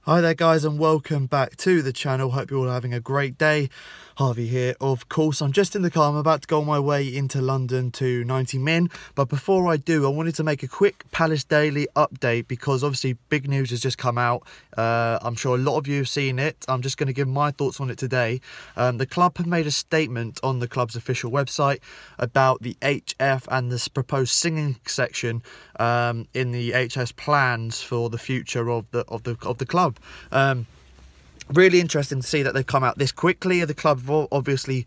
Hi there guys, and welcome back to the channel. Hope you're all having a great day. Harvey here. Of course, I'm just in the car. I'm about to go on my way into London to 90 Min. But before I do, I wanted to make a quick Palace Daily update because obviously big news has just come out. I'm sure a lot of you have seen it. I'm just going to give my thoughts on it today. The club have made a statement on the club's official website about the HF and this proposed singing section in the HS plans for the future of the club. Really interesting to see that they've come out this quickly. The club have obviously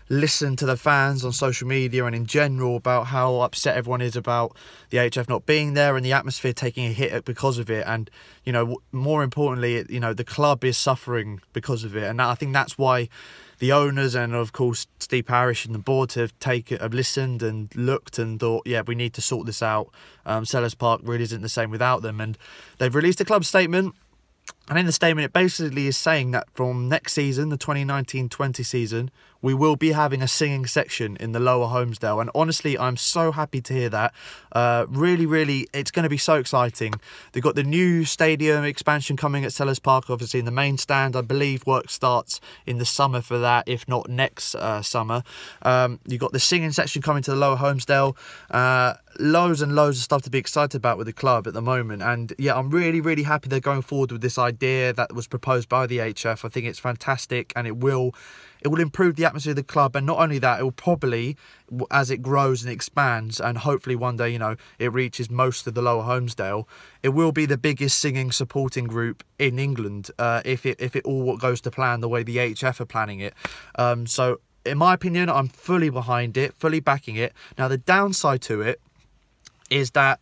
listened to the fans on social media and in general about how upset everyone is about the HF not being there and the atmosphere taking a hit because of it. And, you know, more importantly, you know, the club is suffering because of it. And I think that's why the owners and, of course, Steve Parish and the board have listened and looked and thought, yeah, we need to sort this out. Selhurst Park really isn't the same without them. And they've released a club statement. And in the statement, it basically is saying that from next season, the 2019-20 season, we will be having a singing section in the Lower Holmesdale. And honestly, I'm so happy to hear that. Really, it's going to be so exciting. They've got the new stadium expansion coming at Selhurst Park, obviously in the main stand. I believe work starts in the summer for that, if not next summer. You've got the singing section coming to the Lower Holmesdale. Loads and loads of stuff to be excited about with the club at the moment. And yeah, I'm really happy they're going forward with this idea that was proposed by the HF. I think it's fantastic, and it will improve the atmosphere of the club. And not only that, it will probably, as it grows and expands, and hopefully one day, you know, it reaches most of the Lower Holmesdale, it will be the biggest singing supporting group in England if it all goes to plan the way the HF are planning it. So in my opinion, I'm fully behind it, fully backing it. Now the downside to it is that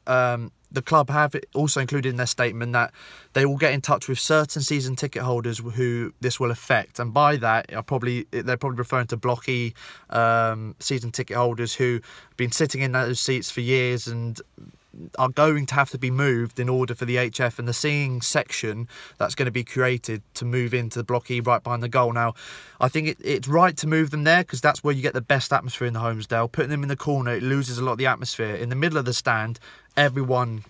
the club have also included in their statement that they will get in touch with certain season ticket holders who this will affect. And by that, they're probably referring to Block E season ticket holders who have been sitting in those seats for years and are going to have to be moved in order for the HF and the singing section that's going to be created to move into the Block E right behind the goal. Now, I think it's right to move them there because that's where you get the best atmosphere in the Holmesdale. Putting them in the corner, it loses a lot of the atmosphere. In the middle of the stand, everyone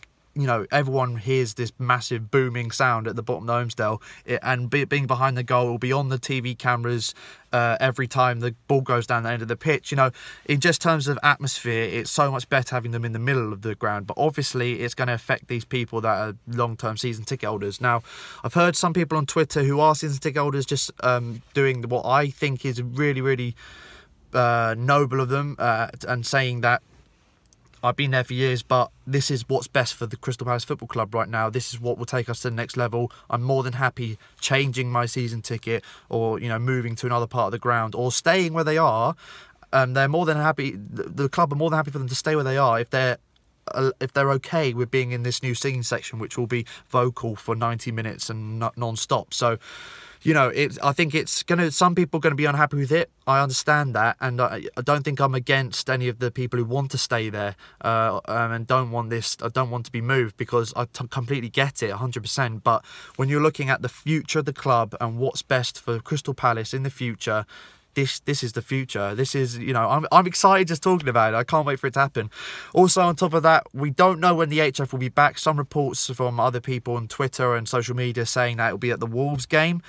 hears this massive booming sound at the bottom of the Holmesdale, and being behind the goal will be on the TV cameras every time the ball goes down the end of the pitch. You know, in just terms of atmosphere, it's so much better having them in the middle of the ground. But obviously, it's going to affect these people that are long-term season ticket holders. Now, I've heard some people on Twitter who are season ticket holders just doing what I think is really noble of them and saying that I've been there for years, but this is what's best for the Crystal Palace Football Club right now. This is what will take us to the next level. I'm more than happy changing my season ticket or, you know, moving to another part of the ground or staying where they are. They're more than happy. The club are more than happy for them to stay where they are if they're okay with being in this new singing section, which will be vocal for 90 minutes and non-stop. So, you know, I think it's some people are going to be unhappy with it. I understand that, and I don't think I'm against any of the people who want to stay there and don't want this. I don't want to be moved because I completely get it, 100%. But when you're looking at the future of the club and what's best for Crystal Palace in the future, this is the future. This is, you know, I'm excited just talking about it. I can't wait for it to happen. Also, on top of that, we don't know when the HF will be back. Some reports from other people on Twitter and social media saying that it will be at the Wolves game.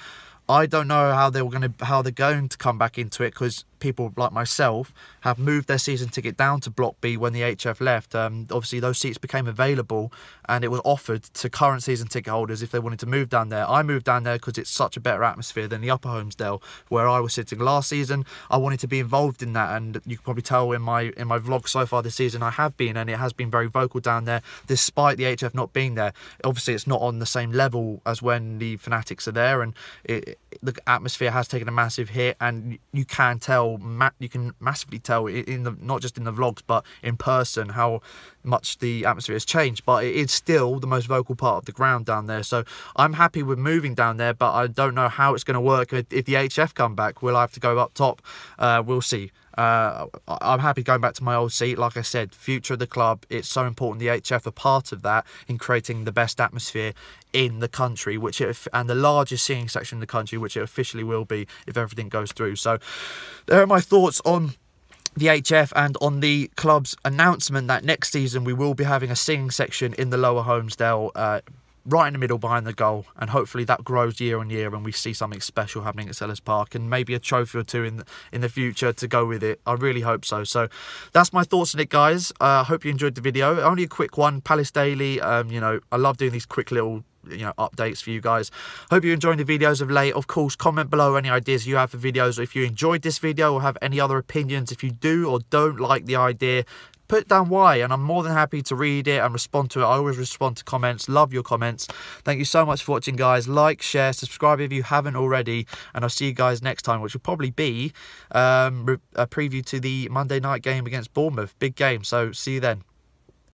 I don't know how they're going to come back into it because people like myself have moved their season ticket down to Block B when the HF left. Obviously, those seats became available and it was offered to current season ticket holders if they wanted to move down there. I moved down there because it's such a better atmosphere than the Upper Holmesdale where I was sitting last season. I wanted to be involved in that, and you can probably tell in my vlog so far this season I have been, and it has been very vocal down there despite the HF not being there. Obviously, it's not on the same level as when the Fanatics are there, and the atmosphere has taken a massive hit, and you can tell, you can massively tell not just in the vlogs but in person how much the atmosphere has changed. But it is still the most vocal part of the ground down there, so I'm happy with moving down there, but I don't know how it's going to work. If the HF come back, will I have to go up top? We'll see. I'm happy going back to my old seat. Like I said, future of the club, it's so important the HF are part of that in creating the best atmosphere in the country, and the largest singing section in the country, which it officially will be if everything goes through. So there are my thoughts on the HF and on the club's announcement that next season we will be having a singing section in the Lower Holmesdale right in the middle behind the goal, and hopefully that grows year on year and we see something special happening at Selhurst Park, and maybe a trophy or two in the future to go with it. I really hope so. So that's my thoughts on it, guys. I hope you enjoyed the video. Only a quick one, Palace Daily. You know, I love doing these quick little updates for you guys. Hope you're enjoying the videos of late. Of course, comment below any ideas you have for videos, or if you enjoyed this video or have any other opinions. If you do or don't like the idea, put down why, and I'm more than happy to read it and respond to it. I always respond to comments. Love your comments. Thank you so much for watching, guys. Like, share, subscribe if you haven't already, and I'll see you guys next time, which will probably be a preview to the Monday night game against Bournemouth. Big game, so see you then.